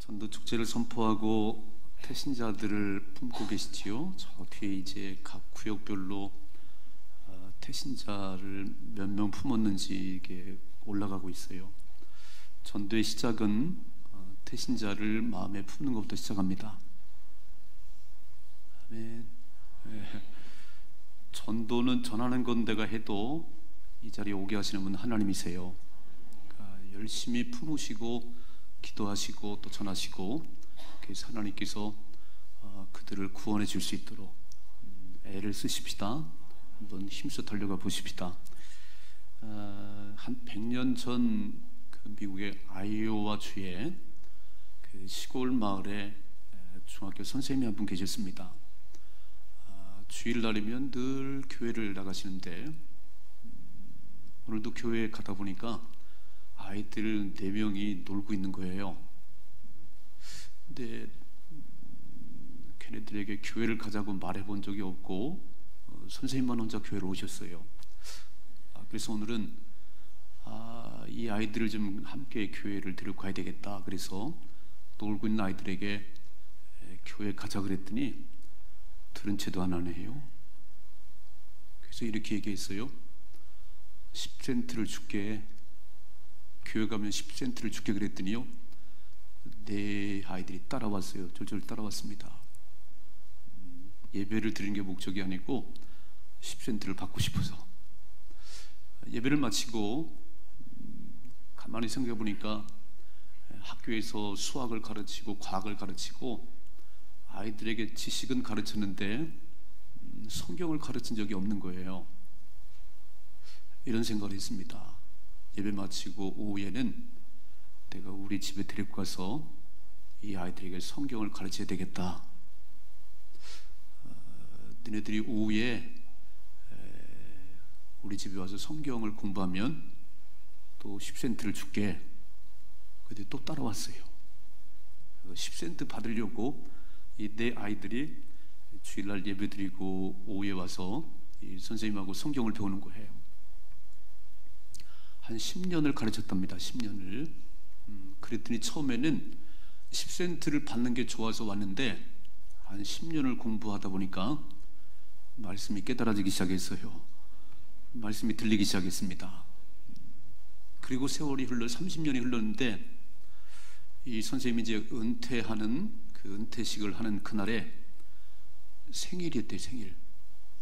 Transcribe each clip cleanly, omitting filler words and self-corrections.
전도 축제를 선포하고 태신자들을 품고 계시지요. 저 뒤에 이제 각 구역별로 태신자를 몇 명 품었는지 이게 올라가고 있어요. 전도의 시작은 태신자를 마음에 품는 것부터 시작합니다. 아멘. 전도는 전하는 건 내가 해도 이 자리에 오게 하시는 분은 하나님이세요. 그러니까 열심히 품으시고 기도하시고 또 전하시고, 그래서 하나님께서 그들을 구원해 줄 수 있도록 애를 쓰십시다. 한번 힘써 달려가 보십시다. 한 100년 전 그 미국의 아이오와 주의 그 시골 마을에 중학교 선생님이 한 분 계셨습니다. 주일날이면 늘 교회를 나가시는데 오늘도 교회에 가다 보니까 아이들 4명이 놀고 있는 거예요. 근데 걔네들에게 교회를 가자고 말해본 적이 없고 선생님만 혼자 교회로 오셨어요. 그래서 오늘은 이 아이들을 좀 함께 교회를 데리고 가야 되겠다. 그래서 놀고 있는 아이들에게 교회 가자 그랬더니 들은 채도 안 하네요. 그래서 이렇게 얘기했어요. 10센트를 줄게, 교회 가면 10센트를 줄게 그랬더니요, 네 아이들이 따라왔어요. 졸졸 따라왔습니다. 예배를 드리는 게 목적이 아니고 10센트를 받고 싶어서. 예배를 마치고 가만히 생각해 보니까 학교에서 수학을 가르치고 과학을 가르치고 아이들에게 지식은 가르쳤는데 성경을 가르친 적이 없는 거예요. 이런 생각을 했습니다. 예배 마치고 오후에는 내가 우리 집에 데리고 가서 이 아이들에게 성경을 가르쳐야 되겠다. 너네들이 오후에 우리 집에 와서 성경을 공부하면 또 10센트를 줄게. 근데 또 따라왔어요. 10센트 받으려고 이 네 아이들이 주일날 예배드리고 오후에 와서 이 선생님하고 성경을 배우는 거예요. 한 10년을 가르쳤답니다. 10년을. 그랬더니 처음에는 10센트를 받는 게 좋아서 왔는데 한 10년을 공부하다 보니까 말씀이 깨달아지기 시작했어요. 말씀이 들리기 시작했습니다. 그리고 세월이 흘러 30년이 흘렀는데 이 선생님이 이제 은퇴하는 그 은퇴식을 하는 그날에 생일이었대요. 생일.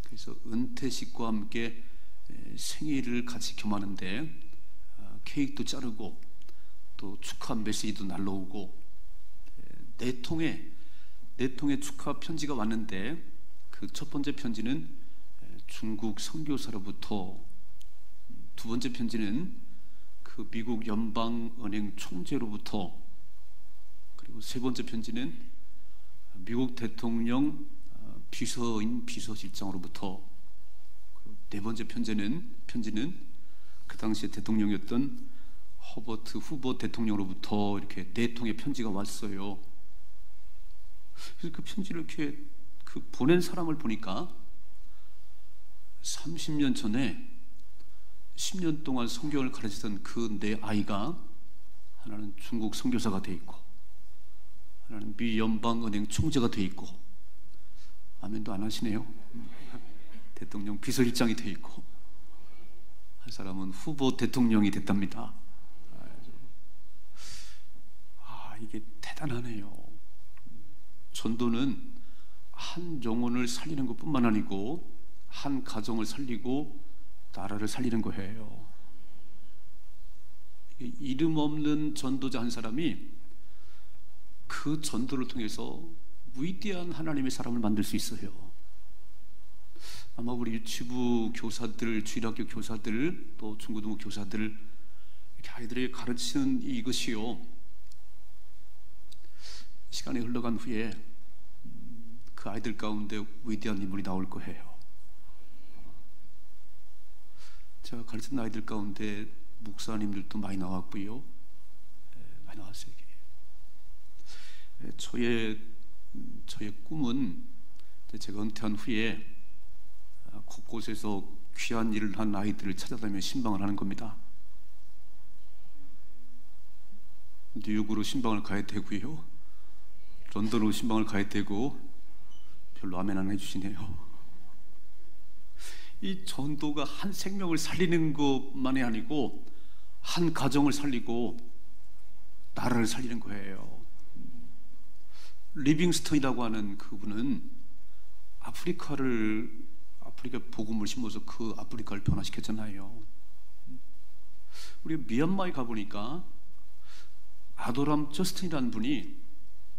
그래서 은퇴식과 함께 생일을 같이 겸하는데 케이크도 자르고 또 축하 메시지도 날라오고 네 통의 축하 편지가 왔는데 그 첫 번째 편지는 중국 선교사로부터, 두 번째 편지는 그 미국 연방은행 총재로부터, 그리고 세 번째 편지는 미국 대통령 비서인 비서실장으로부터, 네 번째 편지는 그 당시에 대통령이었던 허버트 후보 대통령으로부터 이렇게 네 통의 편지가 왔어요. 그래서 그 편지를 이렇게 보낸 사람을 보니까 30년 전에 10년 동안 성경을 가르치던 그 네 아이가 하나는 중국 선교사가 돼 있고 하나는 미 연방은행 총재가 돼 있고, 아멘도 안 하시네요. 대통령 비서실장이 돼 있고, 한 사람은 후보 대통령이 됐답니다. 이게 대단하네요. 전도는 한 영혼을 살리는 것뿐만 아니고 한 가정을 살리고 나라를 살리는 거예요. 이름 없는 전도자 한 사람이 그 전도를 통해서 위대한 하나님의 사람을 만들 수 있어요. 아마 우리 유치부 교사들, 주일학교 교사들, 또 중고등부 교사들, 이렇게 아이들에게 가르치는 이것이요, 시간이 흘러간 후에 그 아이들 가운데 위대한 인물이 나올 거예요. 제가 가르친 아이들 가운데 목사님들도 많이 나왔고요. 많이 나왔어요. 저의 꿈은 제가 은퇴한 후에 곳곳에서 귀한 일을 한 아이들을 찾아다니며 신방을 하는 겁니다. 뉴욕으로 신방을 가야 되고요. 런던으로 신방을 가야 되고 별로 아멘 안 해주시네요. 이 전도가 한 생명을 살리는 것만이 아니고 한 가정을 살리고 나라를 살리는 거예요. 리빙스턴이라고 하는 그분은 아프리카 복음을 심어서 그 아프리카를 변화시켰잖아요. 우리가 미얀마에 가보니까 아도람 저스틴이라는 분이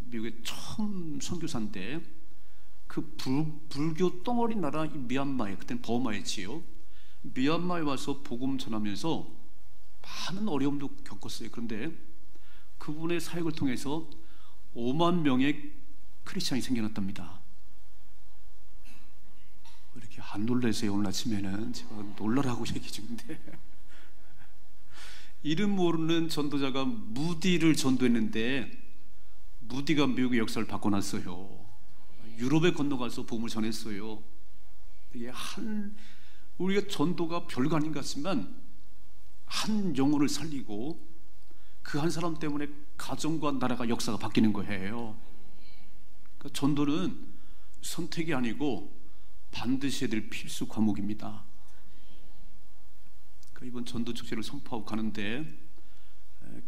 미국의 처음 선교사인데 그 불교 덩어리 나라 이 미얀마에, 그때는 버마였지요. 미얀마에 와서 복음 전하면서 많은 어려움도 겪었어요. 그런데 그분의 사역을 통해서 5만 명의 크리스찬이 생겨났답니다. 왜 이렇게 안 놀라세요? 오늘 아침에는 제가 놀라라고 얘기 중인데 이름 모르는 전도자가 무디를 전도했는데 무디가 미국의 역사를 바꿔놨어요. 유럽에 건너가서 복음을 전했어요. 이게 우리가 전도가 별거 아닌 것 같지만 한 영혼을 살리고 그 한 사람 때문에 가정과 나라가 역사가 바뀌는 거예요. 그러니까 전도는 선택이 아니고 반드시 해야 될 필수 과목입니다. 그러니까 이번 전도 축제를 선포하고 가는데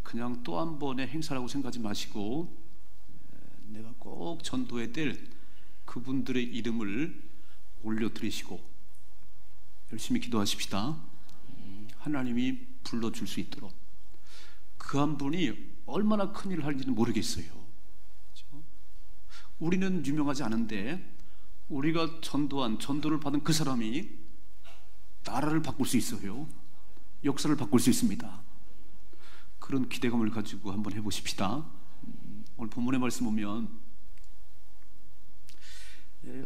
그냥 또 한 번의 행사라고 생각하지 마시고 내가 꼭 전도해야 될 그분들의 이름을 올려드리시고 열심히 기도하십시다. 하나님이 불러줄 수 있도록. 그 한 분이 얼마나 큰 일을 할지는 모르겠어요. 그렇죠? 우리는 유명하지 않은데 우리가 전도를 받은 그 사람이 나라를 바꿀 수 있어요. 역사를 바꿀 수 있습니다. 그런 기대감을 가지고 한번 해보십시다. 오늘 본문의 말씀 보면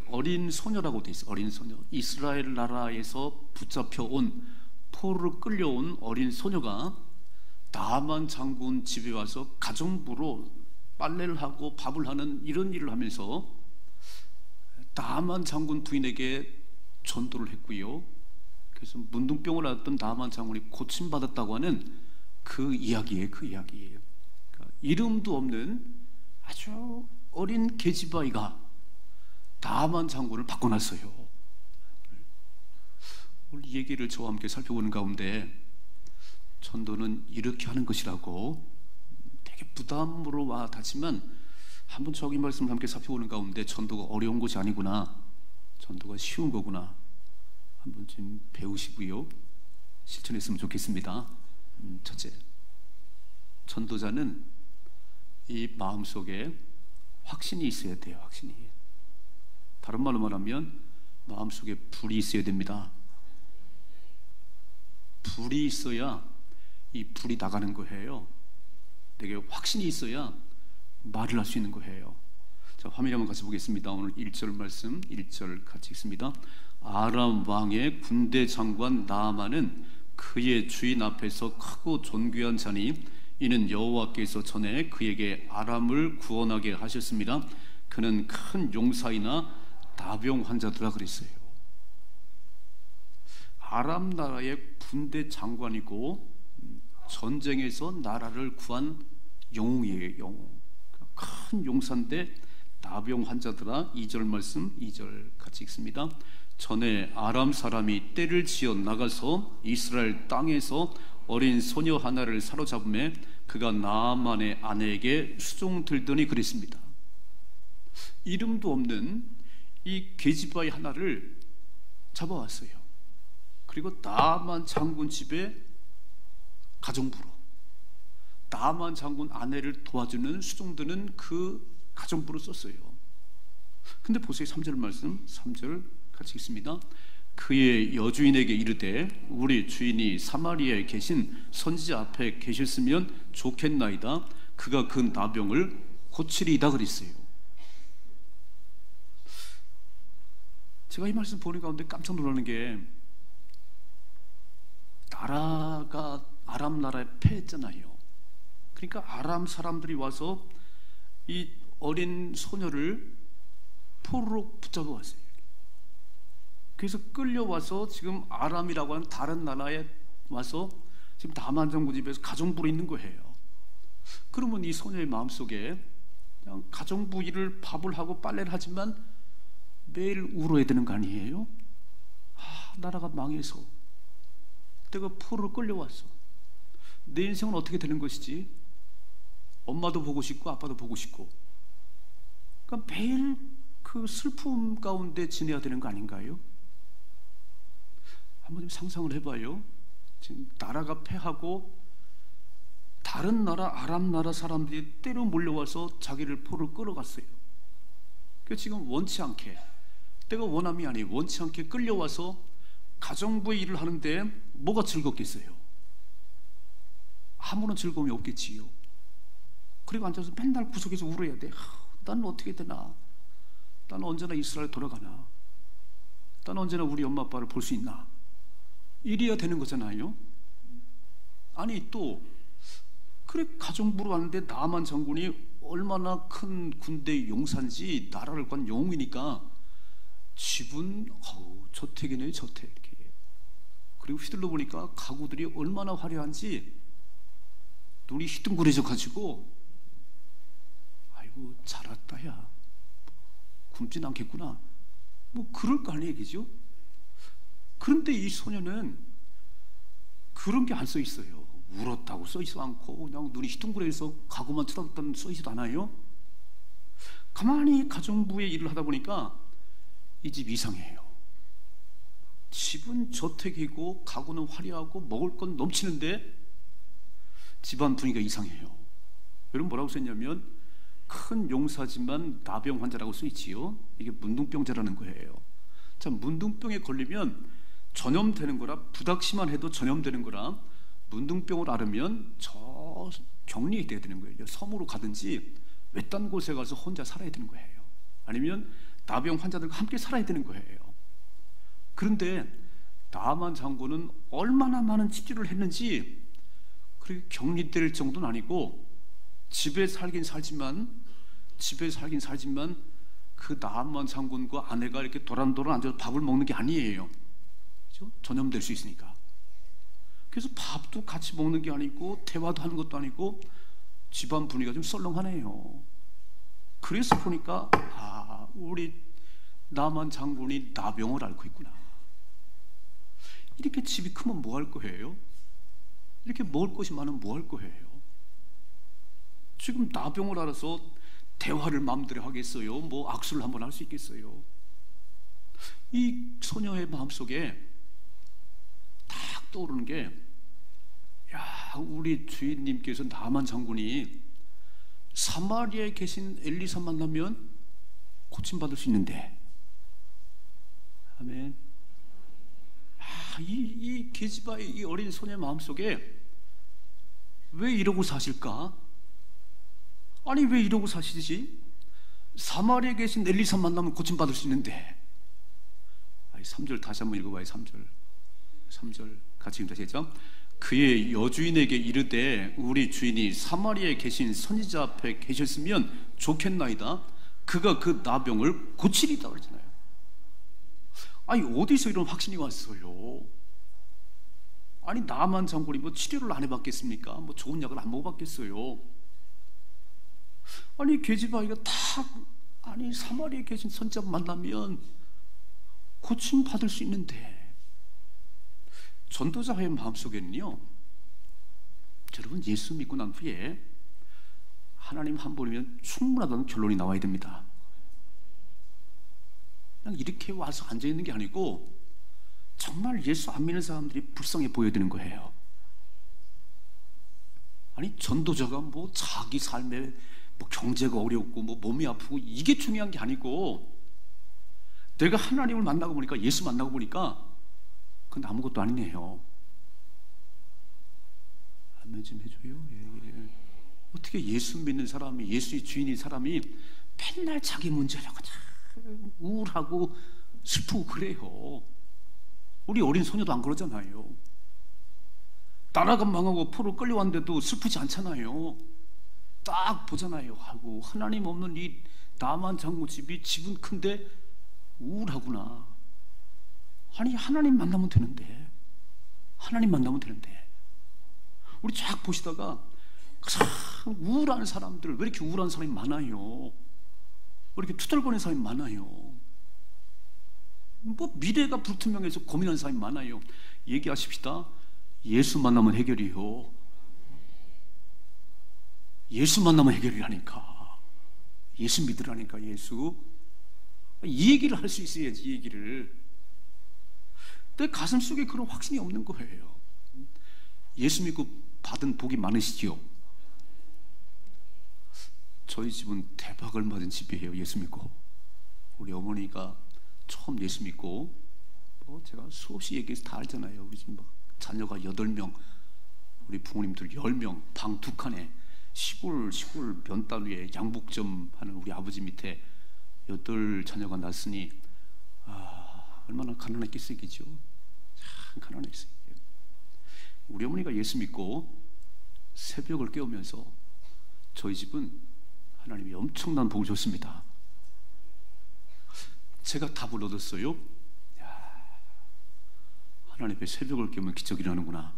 어린 소녀라고 돼 있어요. 어린 소녀. 이스라엘 나라에서 붙잡혀온, 포로로 끌려온 어린 소녀가 나만 장군 집에 와서 가정부로 빨래를 하고 밥을 하는 이런 일을 하면서 나만 장군 부인에게 전도를 했고요. 그래서 문둥병을 앓았던 나만 장군이 고침받았다고 하는 그 이야기예요. 그 이야기예요. 그러니까 이름도 없는 아주 어린 계집아이가 나만 장군을 바꿔놨어요. 오늘 이 얘기를 저와 함께 살펴보는 가운데 전도는 이렇게 하는 것이라고 되게 부담으로 와 닿지만 한번 저기 말씀을 함께 살펴보는 가운데 전도가 어려운 것이 아니구나, 전도가 쉬운 거구나 한번 좀 배우시고요 실천했으면 좋겠습니다. 첫째, 전도자는 이 마음속에 확신이 있어야 돼요. 확신이. 다른 말로 말하면 마음속에 불이 있어야 됩니다. 불이 있어야 이 불이 나가는 거예요. 되게 확신이 있어야 말을 할 수 있는 거예요. 자, 화면에 한번 같이 보겠습니다. 오늘 1절 말씀 1절 같이 읽습니다. 아람 왕의 군대 장관 나아만은 그의 주인 앞에서 크고 존귀한 자니 이는 여호와께서 전에 그에게 아람을 구원하게 하셨습니다. 그는 큰 용사이나 나병 환자더라 그랬어요. 아람 나라의 군대 장관이고 전쟁에서 나라를 구한 영웅이에요. 영웅. 큰 용사인데 나병 환자더라. 2절 말씀 2절 같이 읽습니다. 전에 아람 사람이 떼를 지어 나가서 이스라엘 땅에서 어린 소녀 하나를 사로잡음에 그가 나아만의 아내에게 수종 들더니 그랬습니다. 이름도 없는 이 계집아이 하나를 잡아왔어요. 그리고 나아만 장군 집에 가정부로 나아만 장군 아내를 도와주는 수종드는 그 가정부로 썼어요. 근데 보세요. 3절 말씀 3절 같이 읽습니다. 그의 여주인에게 이르되 우리 주인이 사마리아에 계신 선지자 앞에 계셨으면 좋겠나이다. 그가 그 나병을 고치리이다 그랬어요. 제가 이 말씀 보는 가운데 깜짝 놀라는 게 나라가 아람 나라에 패했잖아요. 그러니까 아람 사람들이 와서 이 어린 소녀를 포로로 붙잡아 왔어요. 그래서 끌려와서 지금 아람이라고 하는 다른 나라에 와서 지금 다만 장군 집에서 가정부로 있는 거예요. 그러면 이 소녀의 마음속에 그냥 가정부 일을 밥을 하고 빨래를 하지만 매일 울어야 되는 거 아니에요? 나라가 망해서 내가 포로로 끌려왔어. 내 인생은 어떻게 되는 것이지? 엄마도 보고 싶고 아빠도 보고 싶고, 그러니까 매일 그 슬픔 가운데 지내야 되는 거 아닌가요? 한번 좀 상상을 해봐요. 지금 나라가 패하고 다른 나라, 아랍 나라 사람들이 때려 몰려와서 자기를 포로로 끌어갔어요. 그래서 지금 원치 않게, 내가 원함이 아니에요, 원치 않게 끌려와서 가정부의 일을 하는데 뭐가 즐겁겠어요? 아무런 즐거움이 없겠지요. 그리고 앉아서 맨날 구석에서 울어야 돼. 나는 어떻게 되나? 나는 언제나 이스라엘 돌아가나? 나는 언제나 우리 엄마 아빠를 볼 수 있나? 이래야 되는 거잖아요. 아니 또 그래, 가정부로 왔는데 나만 장군이 얼마나 큰 군대 용사인지, 나라를 관 영웅이니까 집은 저택이네요, 저택. 이렇게. 그리고 휘둘러 보니까 가구들이 얼마나 화려한지 눈이 휘둥그레져 가지고, 아이고 잘 왔다 야, 굶진 않겠구나, 뭐 그럴 거 아니에요, 그죠? 그런데 이 소녀는 그런 게 안 써 있어요. 울었다고 써 있어 않고, 그냥 눈이 휘둥그레서 가구만 쳐다봤다는 써 있지도 않아요. 가만히 가정부의 일을 하다 보니까 이 집 이상해요. 집은 저택이고 가구는 화려하고 먹을 건 넘치는데 집안 분위기가 이상해요. 여러분 뭐라고 썼냐면, 큰 용사지만 나병 환자라고 써 있지요. 이게 문둥병자라는 거예요. 자, 문둥병에 걸리면 전염되는 거라, 부닥치만 해도 전염되는 거라, 문둥병을 앓으면 저 격리가 돼야 되는 거예요. 섬으로 가든지 외딴 곳에 가서 혼자 살아야 되는 거예요. 아니면 나병 환자들과 함께 살아야 되는 거예요. 그런데 나만 장군은 얼마나 많은 치료를 했는지, 그렇게 격리될 정도는 아니고 집에 살긴 살지만 그 나만 장군과 아내가 이렇게 도란도란 앉아서 밥을 먹는 게 아니에요. 그렇죠? 전염될 수 있으니까. 그래서 밥도 같이 먹는 게 아니고 대화도 하는 것도 아니고 집안 분위기가 좀 썰렁하네요. 그래서 보니까 우리 나만 장군이 나병을 앓고 있구나. 이렇게 집이 크면 뭐 할 거예요? 이렇게 먹을 것이 많으면 뭐 할 거예요? 지금 나병을 앓아서 대화를 마음대로 하겠어요? 뭐 악수를 한번 할 수 있겠어요? 이 소녀의 마음속에 딱 떠오르는 게, 우리 주인님께서 나만 장군이 사마리아에 계신 엘리사 만나면 고침받을 수 있는데, 아멘. 이 게지바의 이 어린 소녀의 마음속에 왜 이러고 사실까? 아니 왜 이러고 사시지? 사마리아에 계신 엘리사 만나면 고침받을 수 있는데. 3절 다시 한번 읽어봐요. 3절 같이 읽으시죠. 그의 여주인에게 이르되 우리 주인이 사마리아에 계신 선지자 앞에 계셨으면 좋겠나이다. 그가 그 나병을 고치리다 그러잖아요. 아니 어디서 이런 확신이 왔어요? 아니 나만 장군이 뭐 치료를 안 해봤겠습니까? 뭐 좋은 약을 안 먹어봤겠어요? 아니 게지바이가 아니 사마리아에 계신 선지자 만나면 고침 받을 수 있는데, 전도자의 마음속에는요, 여러분 예수 믿고 난 후에 하나님 한 분이면 충분하다는 결론이 나와야 됩니다. 그냥 이렇게 와서 앉아있는 게 아니고 정말 예수 안 믿는 사람들이 불쌍해 보여야 되는 거예요. 아니 전도자가 뭐 자기 삶에 뭐 경제가 어렵고 뭐 몸이 아프고 이게 중요한 게 아니고, 내가 하나님을 만나고 보니까, 예수 만나고 보니까 그건 아무것도 아니네요. 아멘 좀 해줘요. 예. 어떻게 예수 믿는 사람이, 예수의 주인인 사람이 맨날 자기 문제라고 우울하고 슬프고 그래요? 우리 어린 소녀도 안 그러잖아요. 나라가 망하고 포로 끌려왔는데도 슬프지 않잖아요. 딱 보잖아요. 아이고 하나님 없는 이 나만 장군 집이, 집은 큰데 우울하구나. 아니 하나님 만나면 되는데, 우리 쫙 보시다가 참 우울한 사람들, 왜 이렇게 우울한 사람이 많아요? 왜 이렇게 투덜거리는 사람이 많아요? 뭐 미래가 불투명해서 고민하는 사람이 많아요. 얘기하십시다. 예수 만나면 해결이요. 예수 만나면 해결이라니까. 예수 믿으라니까. 예수. 이 얘기를 할 수 있어야지. 이 얘기를. 내 가슴 속에 그런 확신이 없는 거예요. 예수 믿고 받은 복이 많으시지요? 저희 집은 대박을 맞은 집이에요. 예수 믿고. 우리 어머니가 처음 예수 믿고, 제가 수없이 얘기해서 다 알잖아요. 우리 집 막 자녀가 8명, 우리 부모님들 10명, 방 2칸에 시골 면단 위에 양복점 하는 우리 아버지 밑에 8자녀가 났으니 얼마나 가난했겠어요. 참 가난했어요. 우리 어머니가 예수 믿고 새벽을 깨우면서 저희 집은 하나님이 엄청난 복을 줬습니다. 제가 답을 얻었어요. 하나님 앞에 새벽을 깨우면 기적이 일어나는구나.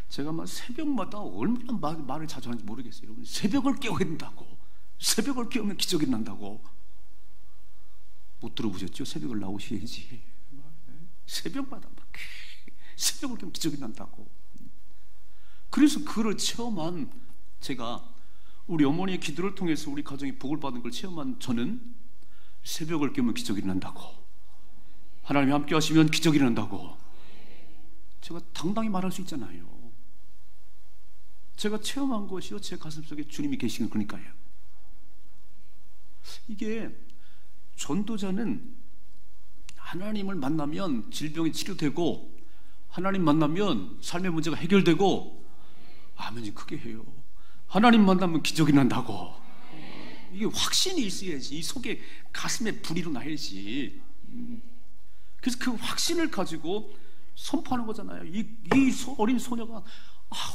제가 막 새벽마다 얼마나 말을 자주 하는지 모르겠어요. 여러분, 새벽을 깨워야 된다고. 새벽을 깨우면 기적이 난다고. 못 들어보셨죠? 새벽을 나오셔야지. 새벽마다 막 새벽을 깨우면 기적이 난다고. 그래서 그걸 체험한 제가, 우리 어머니의 기도를 통해서 우리 가정이 복을 받은 걸 체험한 저는 새벽을 깨우면 기적이 난다고, 하나님이 함께 하시면 기적이 난다고 제가 당당히 말할 수 있잖아요. 제가 체험한 것이요, 제 가슴속에 주님이 계시는 거니까요. 이게 전도자는 하나님을 만나면 질병이 치료되고, 하나님 만나면 삶의 문제가 해결되고, 아멘이 크게 해요. 하나님 만나면 기적이 난다고. 이게 확신이 있어야지. 이 속에 가슴에 불이 일어나야지. 그래서 그 확신을 가지고 선포하는 거잖아요. 이 어린 소녀가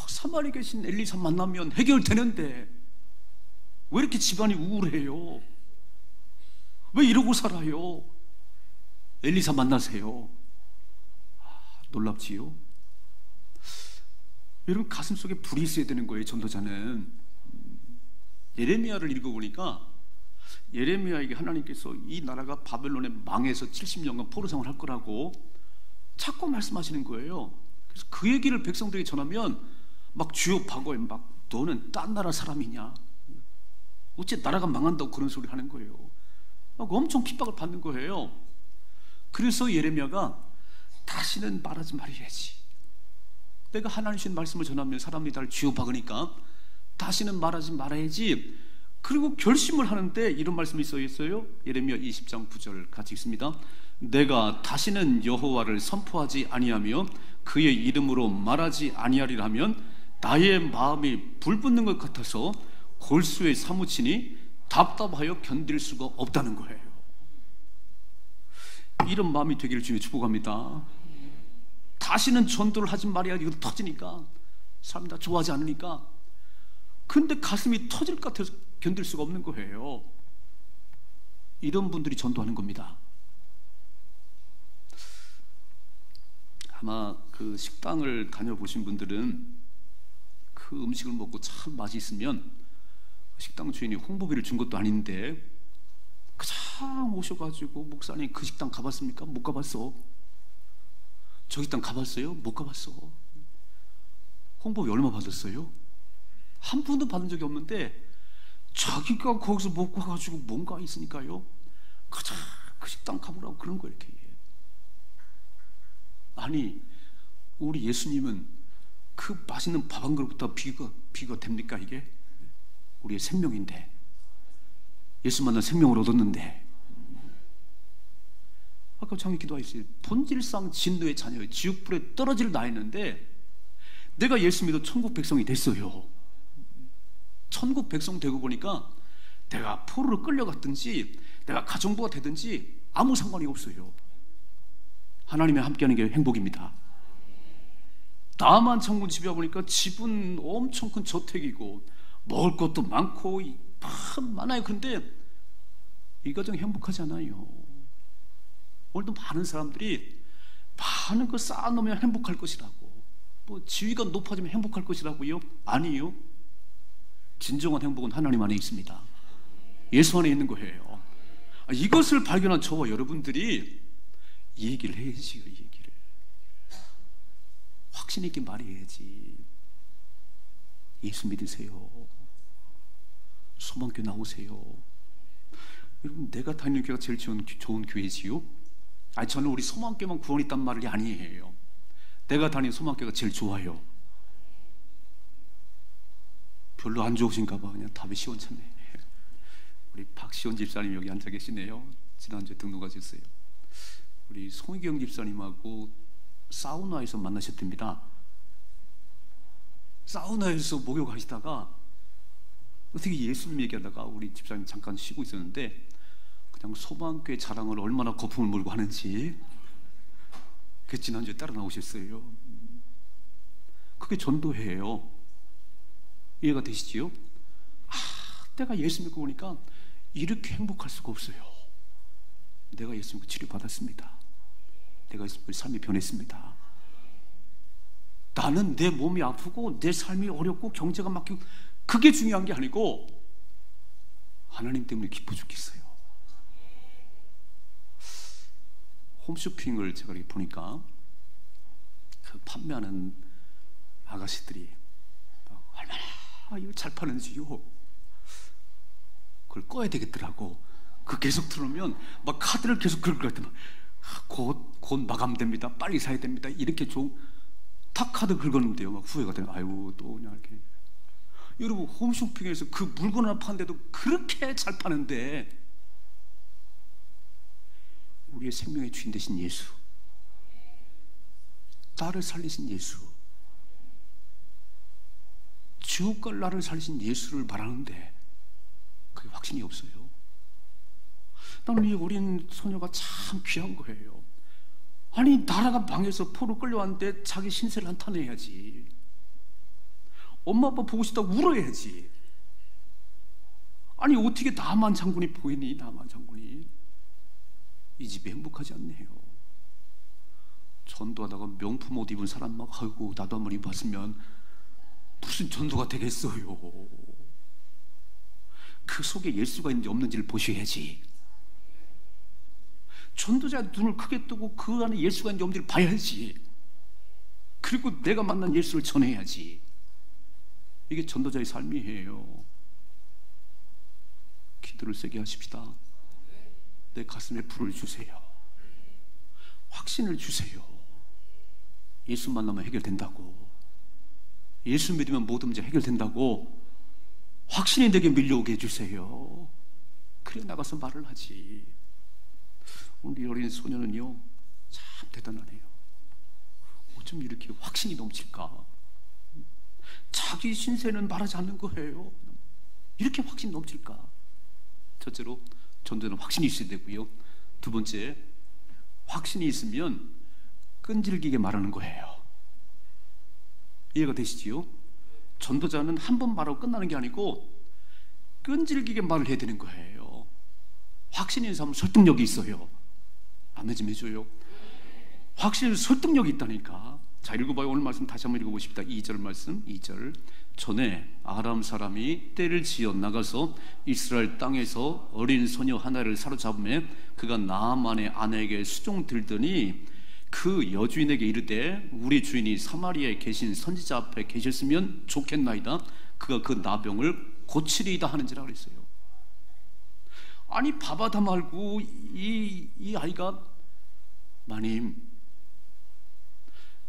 사마리아에 계신 엘리사 만나면 해결되는데 왜 이렇게 집안이 우울해요? 왜 이러고 살아요? 엘리사 만나세요. 놀랍지요? 여러분, 가슴 속에 불이 있어야 되는 거예요. 전도자는. 예레미야를 읽어보니까 예레미야에게 하나님께서 이 나라가 바벨론에 망해서 70년간 포로 생활할 거라고 자꾸 말씀하시는 거예요. 그래서 그 얘기를 백성들에게 전하면 막 주요 과거에 막 너는 딴 나라 사람이냐, 어째 나라가 망한다고 그런 소리 하는 거예요. 막 엄청 핍박을 받는 거예요. 그래서 예레미야가 다시는 말하지 말아야지. 내가 하나님 주신 말씀을 전하면 사람들이 나를 쥐어박으니까 다시는 말하지 말아야지. 그리고 결심을 하는데 이런 말씀이 써 있어요. 예레미야 20장 9절 같이 읽습니다. 내가 다시는 여호와를 선포하지 아니하며 그의 이름으로 말하지 아니하리라 하면 나의 마음이 불붙는 것 같아서 골수에 사무치니 답답하여 견딜 수가 없다는 거예요. 이런 마음이 되기를 주님의 축복합니다. 다시는 전도를 하지 말아야 이거 터지니까, 사람이 다 좋아하지 않으니까. 근데 가슴이 터질 것 같아서 견딜 수가 없는 거예요. 이런 분들이 전도하는 겁니다. 아마 그 식당을 다녀보신 분들은 그 음식을 먹고 참 맛이 있으면 식당 주인이 홍보비를 준 것도 아닌데 그냥 오셔가지고 목사님 그 식당 가봤습니까? 못 가봤어. 저 식당 가봤어요? 못 가봤어. 홍보비 얼마 받았어요? 한 푼도 받은 적이 없는데 자기가 거기서 먹고 가가지고 뭔가 있으니까요, 가자 그 식당 가보라고 그런 거 이렇게. 아니, 우리 예수님은 그 맛있는 밥 한 그릇부터 비가 됩니까? 이게 우리의 생명인데, 예수 만나 생명을 얻었는데. 아까 장님 기도하셨어요. 본질상 진노의 자녀예요. 지옥불에 떨어질 나였는데 내가 예수 믿어 천국 백성이 됐어요. 천국 백성 되고 보니까 내가 포로로 끌려갔든지 내가 가정부가 되든지 아무 상관이 없어요. 하나님이 함께하는 게 행복입니다. 나만 천국 집에 와보니까 집은 엄청 큰 저택이고 먹을 것도 많고 많아요. 그런데 이 가정 행복하지 않아요. 오늘도 많은 사람들이 많은 거 쌓아놓으면 행복할 것이라고 뭐 지위가 높아지면 행복할 것이라고요? 아니요. 진정한 행복은 하나님 안에 있습니다. 예수 안에 있는 거예요. 이것을 발견한 저와 여러분들이 이 얘기를 해야지요. 이 얘기를 확신 있게 말해야지. 예수 믿으세요. 소망교회 나오세요. 여러분, 내가 다니는 교회가 제일 좋은 교회지요? 아니, 저는 우리 소망교회만 구원이 있단 말이 아니에요. 내가 다니는 소망교회가 제일 좋아요. 별로 안 좋으신가 봐. 그냥 답이 시원찮네. 우리 박시원 집사님 여기 앉아 계시네요. 지난주에 등록하셨어요. 우리 송희경 집사님하고 사우나에서 만나셨답니다. 사우나에서 목욕하시다가 어떻게 예수님 얘기하다가 우리 집사님 잠깐 쉬고 있었는데 그냥 소망교회 자랑을 얼마나 거품을 물고 하는지 그 지난주에 따라 나오셨어요. 그게 전도회예요. 이해가 되시지요? 내가 예수 믿고 보니까 이렇게 행복할 수가 없어요. 내가 예수 믿고 치료받았습니다. 내가 예수 믿고 삶이 변했습니다. 나는 내 몸이 아프고 내 삶이 어렵고 경제가 막히고 그게 중요한 게 아니고 하나님 때문에 기뻐 죽겠어요. 홈쇼핑을 제가 이렇게 보니까 그 판매하는 아가씨들이 얼마나 이거 잘 파는지요. 그걸 꺼야 되겠더라고. 그 계속 틀으면 막 카드를 계속 긁을 것 같아. 곧 마감됩니다. 빨리 사야 됩니다. 이렇게 탁 카드 긁었는데요. 막 후회가 돼요. 아이고 또 그냥 이렇게. 여러분, 홈쇼핑에서 그 물건 하나 파는데도 그렇게 잘 파는데 우리의 생명의 주인 되신 예수, 나를 살리신 예수, 지옥 갈 나를 살리신 예수를 말하는데 그게 확신이 없어요. 나는 이 어린 소녀가 참 귀한 거예요. 아니, 나라가 망해서 포로 끌려왔는데 자기 신세를 한탄해야지. 엄마 아빠 보고 싶다고 울어야지. 아니, 어떻게 나만 장군이 보이니? 나만 장군이 이 집이 행복하지 않네요. 전도하다가 명품 옷 입은 사람 막 아이고 나도 한번 입었으면 무슨 전도가 되겠어요. 그 속에 예수가 있는지 없는지를 보셔야지. 전도자 눈을 크게 뜨고 그 안에 예수가 있는지 없는지를 봐야지. 그리고 내가 만난 예수를 전해야지. 이게 전도자의 삶이에요. 기도를 세게 하십시다. 내 가슴에 불을 주세요. 확신을 주세요. 예수 만나면 해결된다고. 예수 믿으면 모든 문제 해결된다고. 확신이 내게 밀려오게 해주세요. 그래 나가서 말을 하지. 우리 어린 소녀는요 참 대단하네요. 어쩜 이렇게 확신이 넘칠까? 자기 신세는 말하지 않는 거예요. 이렇게 확신이 넘칠까? 첫째로 전도는 확신이 있어야 되고요. 두 번째, 확신이 있으면 끈질기게 말하는 거예요. 이해가 되시지요? 전도자는 한 번 말하고 끝나는 게 아니고 끈질기게 말을 해야 되는 거예요. 확신이 있는 사람은 설득력이 있어요. 아멘 좀 해줘요. 확실히 설득력이 있다니까. 자, 읽어봐요. 오늘 말씀 다시 한번 읽어보십시다. 2절 말씀. 2절. 전에 아람 사람이 떼를 지어 나가서 이스라엘 땅에서 어린 소녀 하나를 사로잡으며 그가 나아만의 아내에게 수종 들더니 그 여주인에게 이르되 우리 주인이 사마리아에 계신 선지자 앞에 계셨으면 좋겠나이다. 그가 그 나병을 고치리이다 하는지라 그랬어요. 아니 바바다 말고 이 아이가 마님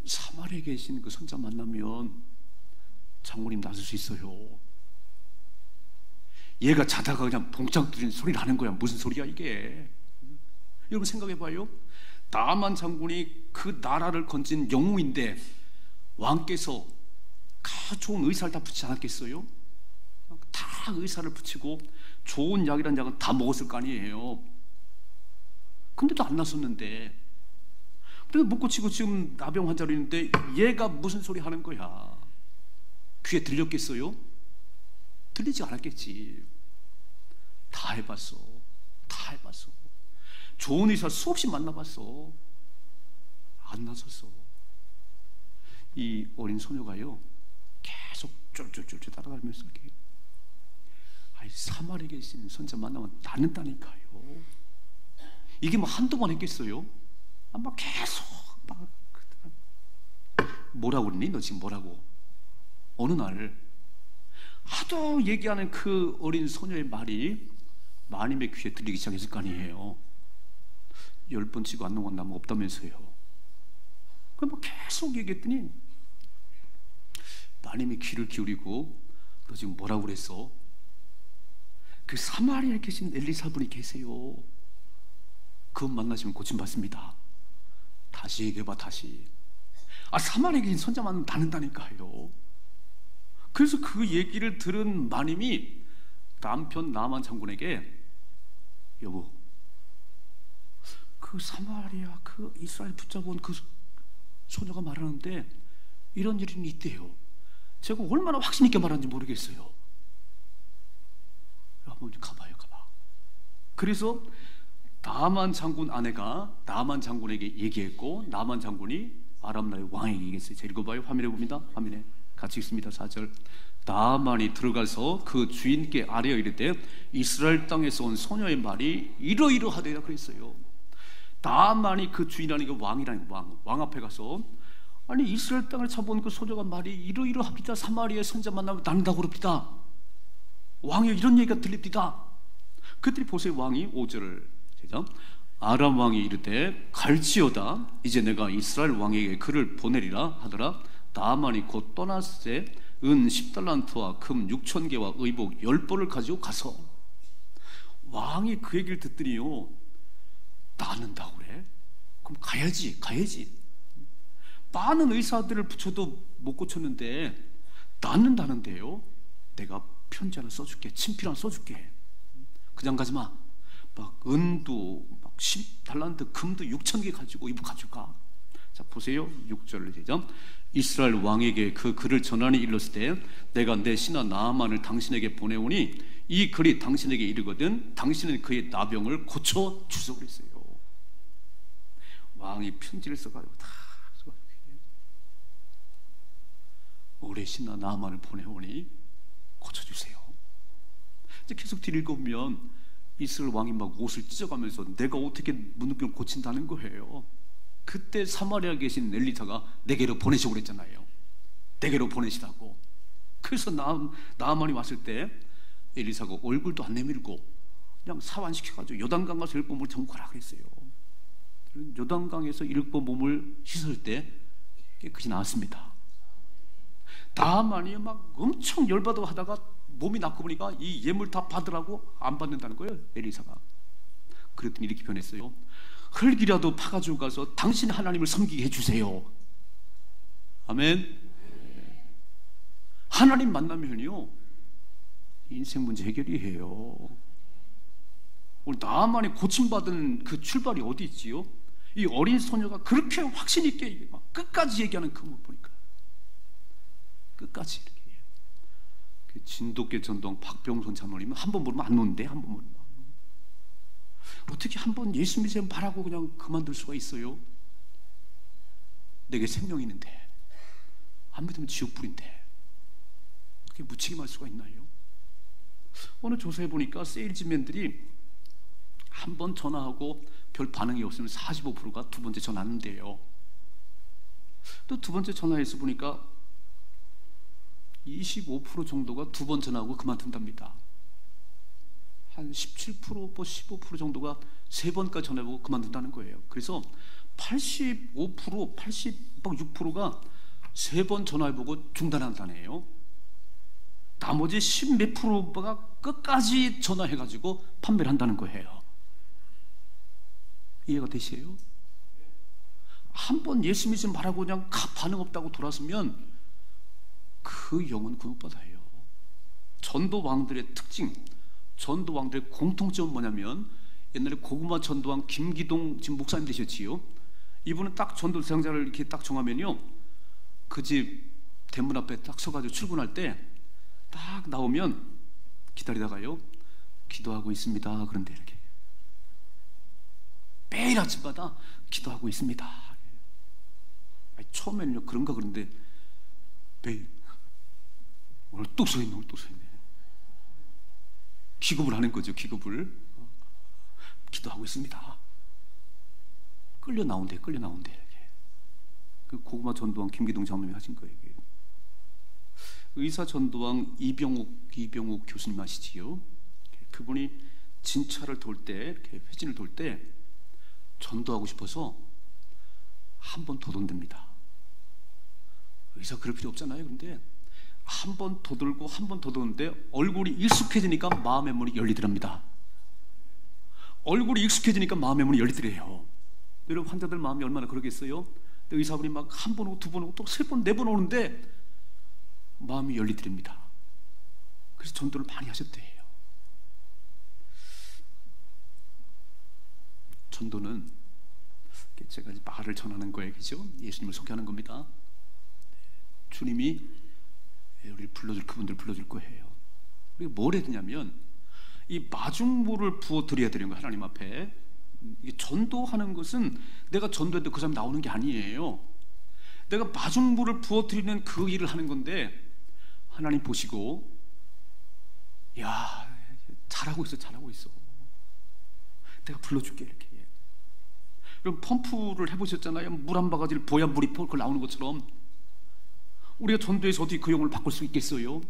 사마리아에 계신 그 선지자 만나면 장모님 나설 수 있어요. 얘가 자다가 그냥 봉창 두드리는 소리를 하는 거야. 무슨 소리야 이게? 여러분 생각해봐요. 나만 장군이 그 나라를 건진 영웅인데 왕께서 좋은 의사를 다 붙이지 않았겠어요? 다 의사를 붙이고 좋은 약이란 약은 다 먹었을 거 아니에요. 근데도 안 나섰는데, 그래도 못 고치고 지금 나병 환자로 있는데 얘가 무슨 소리 하는 거야? 귀에 들렸겠어요? 들리지 않았겠지. 다 해봤어. 다 해봤어. 좋은 의사 수없이 만나봤어. 안 나섰어. 이 어린 소녀가요 계속 쫄쫄쫄쫄 따라가면서 이렇게 사마리아에 계신 선자 만나면 낫는다니까요. 이게 뭐 한두 번 했겠어요? 막 계속 막 뭐라고 그러니? 너 지금 뭐라고? 어느 날 하도 얘기하는 그 어린 소녀의 말이 마님의 귀에 들리기 시작했을 거 아니에요. 10번 치고 안 넘어간 나무 없다면서요. 그럼 뭐 계속 얘기했더니 마님이 귀를 기울이고 너 지금 뭐라고 그랬어? 그 사마리아에 계신 엘리사분이 계세요. 그분 만나시면 고침받습니다. 다시 얘기해봐. 다시. 사마리아에 계신 선자 만나면 낫는다니까요. 그래서 그 얘기를 들은 마님이 남편 나만 장군에게 여보, 그 사마리아 그 이스라엘 붙잡아온 그 소녀가 말하는데 이런 일이 있대요. 제가 얼마나 확신 있게 말하는지 모르겠어요. 한번 가봐요. 가봐. 그래서 나만 장군 아내가 나만 장군에게 얘기했고, 나만 장군이 아람 나라의 왕에게 얘기했어요. 자, 읽어봐요. 화면에 봅니다. 화면에 같이 읽습니다. 4절. 나만이 들어가서 그 주인께 아뢰어 이르되 이스라엘 땅에서 온 소녀의 말이 이러이러하되라 그랬어요. 나만이 그 주인이라는 게 왕이라는 왕 앞에 가서 아니 이스라엘 땅을 잡아온 그 소녀가 말이 이러이러합니다. 사마리아의 선자 만나면 낫는다고 그럽니다. 왕이 이런 얘기가 들립니다. 그들이 보세요. 왕이 5절을 제가 아람 왕이 이르되 갈지어다 이제 내가 이스라엘 왕에게 그를 보내리라 하더라. 나만이 곧 떠났을 때 은 10달란트와 금 6,000개와 의복 10벌을 가지고 가서 왕이 그 얘기를 듣더니요 낫는다고 그래? 그럼 가야지. 많은 의사들을 붙여도 못 고쳤는데 낫는다는데요. 내가 편지 하나 써줄게. 친필 하나 써줄게. 그냥 가지마. 막 은도 막 10달란트 금도 6,000개 가지고 이거 가져가. 자 보세요. 6절을 시작. 이스라엘 왕에게 그 글을 전하니 일렀을 때 내가 내 신하 나아만을 당신에게 보내오니 이 글이 당신에게 이르거든 당신은 그의 나병을 고쳐 주소 그랬어요. 왕이 편지를 써가지고 다 올해 신하 나아만을 보내오니 고쳐주세요. 이제 계속 뒤를 읽으면 이스라엘 왕이 막 옷을 찢어가면서 내가 어떻게 문둥병을 고친다는 거예요. 그때 사마리아에 계신 엘리사가 내게로 보내시고 그랬잖아요. 내게로 보내시라고. 그래서 나아만이 왔을 때 엘리사가 얼굴도 안 내밀고 그냥 사완시켜가지고 요단강 가서 7번 몸을 정거라 그랬어요. 요단강에서 7번 몸을 씻을 때 깨끗이 나왔습니다. 나아만이 막 엄청 열받아 하다가 몸이 낫고 보니까 이 예물 다 받으라고 안 받는다는 거예요. 엘리사가. 그랬더니 이렇게 변했어요. 흙이라도 파가지고 가서 당신 하나님을 섬기게 해주세요. 아멘. 하나님 만나면요 인생 문제 해결이에요. 오늘 나만이 고침받은 그 출발이 어디 있지요? 이 어린 소녀가 그렇게 확신 있게 막 끝까지 얘기하는 그 모습 보니까 끝까지 이렇게 그 진돗개 전동 박병선 장로님은 한 번 모르면 안 노는데 한 번 모르면 어떻게 한 번 예수 믿으면 바라고 그냥 그만둘 수가 있어요? 내게 생명이 있는데 안 믿으면 지옥불인데 어떻게 무책임할 수가 있나요? 어느 조사해 보니까 세일즈맨들이 한 번 전화하고 별 반응이 없으면 45%가 두 번째 전화하는데요. 또 두 번째 전화해서 보니까 25% 정도가 두 번 전화하고 그만둔답니다. 한 17%, 15% 정도가 세 번까지 전화해보고 그만둔다는 거예요. 그래서 85%, 86%가 세 번 전화해보고 중단한다네요. 나머지 10 몇 프로가 끝까지 전화해가지고 판매를 한다는 거예요. 이해가 되세요? 한 번 예수 믿으면 말하고 그냥 반응 없다고 돌아서면 그 영은 구원받아요. 전도 왕들의 특징, 전도 왕들의 공통점은 뭐냐면 옛날에 고구마 전도왕 김기동 지금 목사님 되셨지요. 이분은 딱 전도 대상자를 이렇게 딱 정하면요 그 집 대문 앞에 딱 서가지고 출근할 때 딱 나오면 기다리다가요 기도하고 있습니다. 그런데 이렇게 매일 아침마다 기도하고 있습니다. 처음에는요 그런가 그런데 매일 오늘 또 서 있네, 오늘 또 서 있네. 기겁을 하는 거죠, 기겁을. 기도하고 있습니다. 끌려 나온대, 끌려 나온대. 이렇게. 그 고구마 전도왕 김기동 장로님이 하신 거예요. 이게. 의사 전도왕 이병욱 교수님 아시지요? 그분이 진찰을 돌 때, 이렇게 회진을 돌 때 전도하고 싶어서 한 번 더 돈답니다. 의사 그럴 필요 없잖아요. 그런데 한 번 더 돌고 한 번 더 도는데 얼굴이 익숙해지니까 마음의 문이 열리더랍니다. 얼굴이 익숙해지니까 마음의 문이 열리더래요. 여러분, 환자들 마음이 얼마나 그러겠어요? 의사분이 막 한 번 오고 두 번 오고 또 세 번, 네 번 오는데 마음이 열리더랍니다. 그래서 전도를 많이 하셨대요. 전도는 제가 말을 전하는 거예요, 그죠? 예수님을 소개하는 겁니다. 주님이 우리를 불러줄, 그분들 불러줄 거예요. 우리가 뭘 해야 되냐면 이 마중물을 부어 드려야 되는 거예요, 하나님 앞에. 이게 전도하는 것은 내가 전도해도 그 사람이 나오는 게 아니에요. 내가 마중물을 부어 드리는 그 일을 하는 건데 하나님 보시고, 야, 잘하고 있어, 잘하고 있어. 내가 불러줄게, 이렇게. 그럼 펌프를 해보셨잖아요. 물 한 바가지를 보야 물이 폴콜 나오는 것처럼 우리가 전도해서 어떻게 그 영혼을 바꿀 수 있겠어요?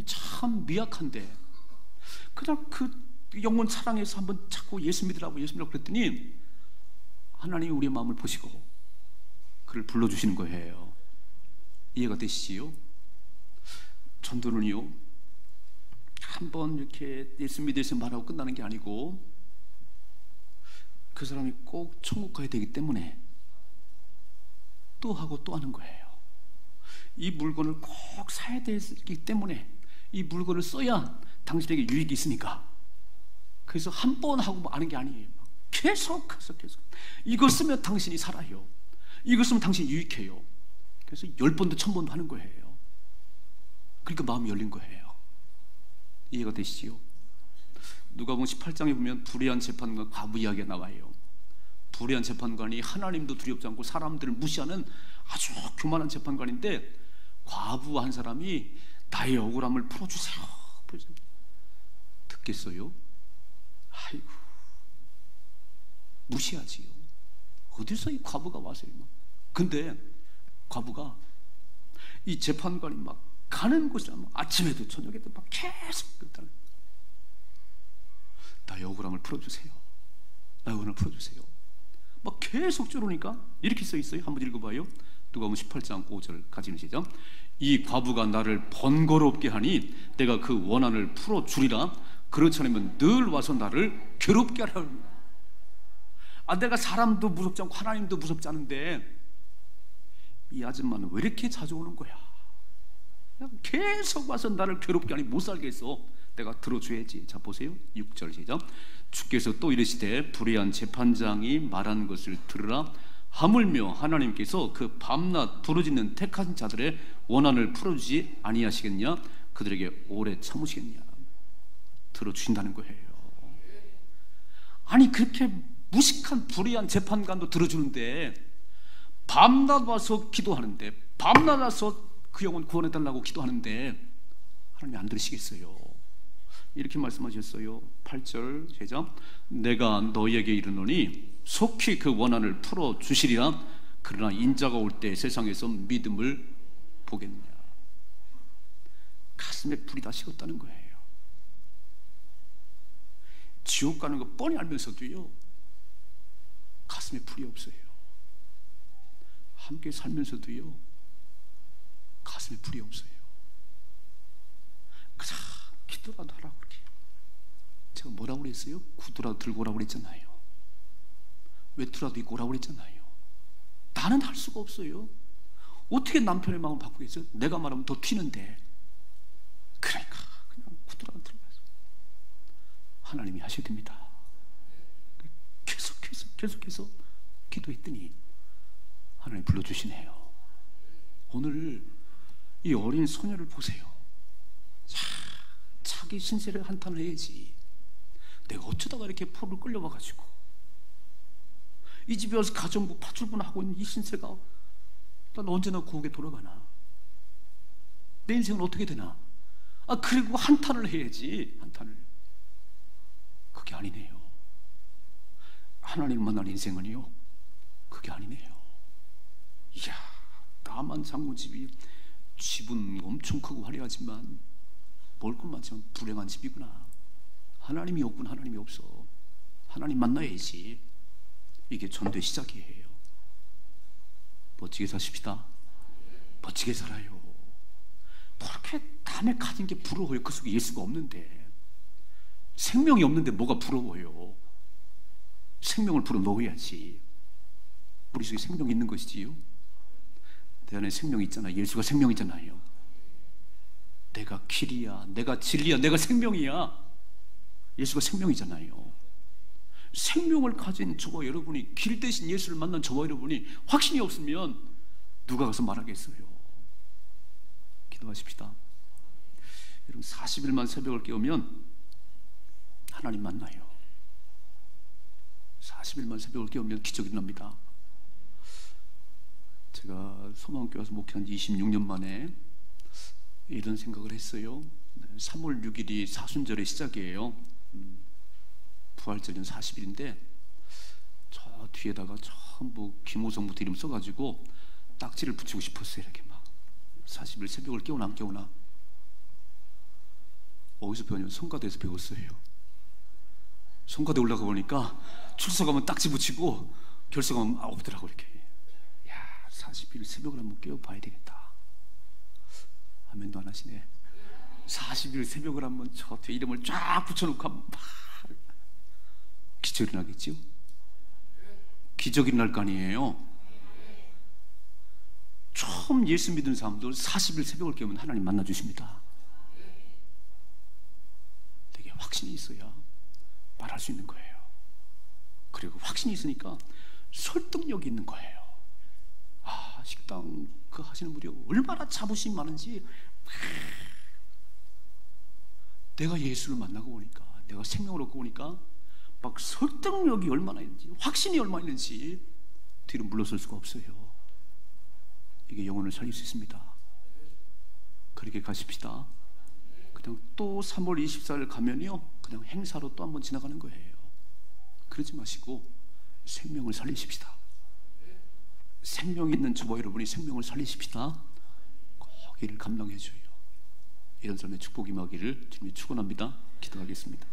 참 미약한데 그냥 그 영혼 사랑해서 한번 자꾸 예수 믿으라고 그랬더니 하나님이 우리의 마음을 보시고 그를 불러주시는 거예요. 이해가 되시지요? 전도는요 한번 이렇게 예수 믿으면서 말하고 끝나는 게 아니고 그 사람이 꼭 천국 가야 되기 때문에 또 하고 또 하는 거예요. 이 물건을 꼭 사야 되기 때문에 이 물건을 써야 당신에게 유익이 있으니까. 그래서 한 번 하고 뭐 아는 게 아니에요. 계속 이걸 쓰면 당신이 살아요. 이걸 쓰면 당신이 유익해요. 그래서 10번도 1000번도 하는 거예요. 그러니까 마음이 열린 거예요. 이해가 되시지요? 누가복음 18장에 보면 불의한 재판관 과부 이야기가 나와요. 불의한 재판관이 하나님도 두렵지 않고 사람들을 무시하는 아주 교만한 재판관인데 과부 한 사람이 나의 억울함을 풀어주세요. 듣겠어요? 아이고, 무시하지요. 어디서 이 과부가 와서요? 근데 과부가 이 재판관이 막 가는 곳이라 아침에도 저녁에도 막 계속 그랬다는, 나의 억울함을 풀어주세요. 나의 억울함을 풀어주세요. 막 계속 쪼르니까 이렇게 써 있어요. 한번 읽어봐요. 누가복음 18장 5절 같이 읽으시죠. 이 과부가 나를 번거롭게 하니 내가 그 원한을 풀어주리라. 그렇지 않으면 늘 와서 나를 괴롭게 하라. 내가 사람도 무섭지 않고 하나님도 무섭지 않은데 이 아줌마는 왜 이렇게 자주 오는 거야? 계속 와서 나를 괴롭게 하니 못 살겠어. 내가 들어줘야지. 자 보세요. 6절 시작. 주께서 또 이르시되 불의한 재판장이 말한 것을 들으라. 하물며 하나님께서 그 밤낮 부르짖는 택한 자들의 원한을 풀어주지 아니하시겠냐? 그들에게 오래 참으시겠냐? 들어주신다는 거예요. 아니 그렇게 무식한 불의한 재판관도 들어주는데 밤낮 와서 기도하는데, 밤낮 와서 그 영혼 구원해달라고 기도하는데 하나님이 안 들으시겠어요? 이렇게 말씀하셨어요. 8절 시작. 내가 너희에게 이르노니 속히 그 원한을 풀어주시리라. 그러나 인자가 올 때 세상에서 믿음을 보겠냐? 가슴에 불이 다 식었다는 거예요. 지옥 가는 거 뻔히 알면서도요 가슴에 불이 없어요. 함께 살면서도요 가슴에 불이 없어요. 그냥 기도라도 하라고 그렇게. 제가 뭐라고 그랬어요? 구두라도 들고 오라고 그랬잖아요. 외투라도 입고 오라고 그랬잖아요. 나는 할 수가 없어요. 어떻게 남편의 마음을 바꾸겠어요? 내가 말하면 더 튀는데. 그러니까 그냥 구두라도 들고 와서 하나님이 하셔야 됩니다. 계속해서 기도했더니 하나님 불러주시네요. 오늘 이 어린 소녀를 보세요. 자기 신세를 한탄을 해야지. 내가 어쩌다가 이렇게 포를 끌려와가지고 이 집에 와서 가정부 파출분 하고 있는 이 신세가 난 언제나 고국에 돌아가나? 내 인생은 어떻게 되나? 그리고 한탄을 해야지. 한탄을. 그게 아니네요. 하나님을 만난 인생은요, 그게 아니네요. 이야, 나만 장모집이 집은 엄청 크고 화려하지만 먹을 것만 참 불행한 집이구나. 하나님이 없구나. 하나님이 없어. 하나님 만나야지. 이게 전도의 시작이에요. 멋지게 사십시다. 멋지게 살아요. 그렇게 남의 가진 게 부러워요. 그 속에 예수가 없는데. 생명이 없는데 뭐가 부러워요? 생명을 불어넣어야지. 우리 속에 생명이 있는 것이지요. 내 안에 생명이 있잖아요. 예수가 생명이잖아요. 내가 길이야, 내가 진리야, 내가 생명이야. 예수가 생명이잖아요. 생명을 가진 저와 여러분이, 길 대신 예수를 만난 저와 여러분이 확신이 없으면 누가 가서 말하겠어요? 기도하십시다. 여러분, 40일만 새벽을 깨우면 하나님 만나요. 40일만 새벽을 깨우면 기적이 일어납니다. 제가 소망교회 와서 목회한 지 26년 만에 이런 생각을 했어요. 3월 6일이 사순절의 시작이에요. 부활절은 40일인데 저 뒤에다가 전부 김호성부터 이름 써가지고 딱지를 붙이고 싶었어요. 이렇게 막 40일 새벽을 깨우나 안 깨우나. 어디서 배웠냐면 성가대에서 배웠어요. 성가대 올라가 보니까 출석하면 딱지 붙이고 결석하면 없더라고. 이렇게. 야, 40일 새벽을 한번 깨워봐야 되겠다. 아멘도 안 하시네. 40일 새벽을 한번 저 뒤에 이름을 쫙 붙여놓고 한번 기적이 일어나겠죠? 기적이 일어날 거 아니에요. 처음 예수 믿은 사람들 40일 새벽을 깨우면 하나님 만나주십니다. 되게 확신이 있어야 말할 수 있는 거예요. 그리고 확신이 있으니까 설득력이 있는 거예요. 식당 그 하시는 분이 얼마나 자부심이 많은지. 내가 예수를 만나고 보니까, 내가 생명을 얻고 보니까 막 설득력이 얼마나 있는지, 확신이 얼마나 있는지 뒤로 물러설 수가 없어요. 이게 영혼을 살릴 수 있습니다. 그렇게 가십시다. 그냥 또 3월 24일 가면요, 그냥 행사로 또 한번 지나가는 거예요. 그러지 마시고 생명을 살리십시다. 생명 있는 저와 여러분이 생명을 살리십시다. 거기를 감당해줘요. 이런 삶의 축복이 임하기를 주님이 축원합니다. 기도하겠습니다.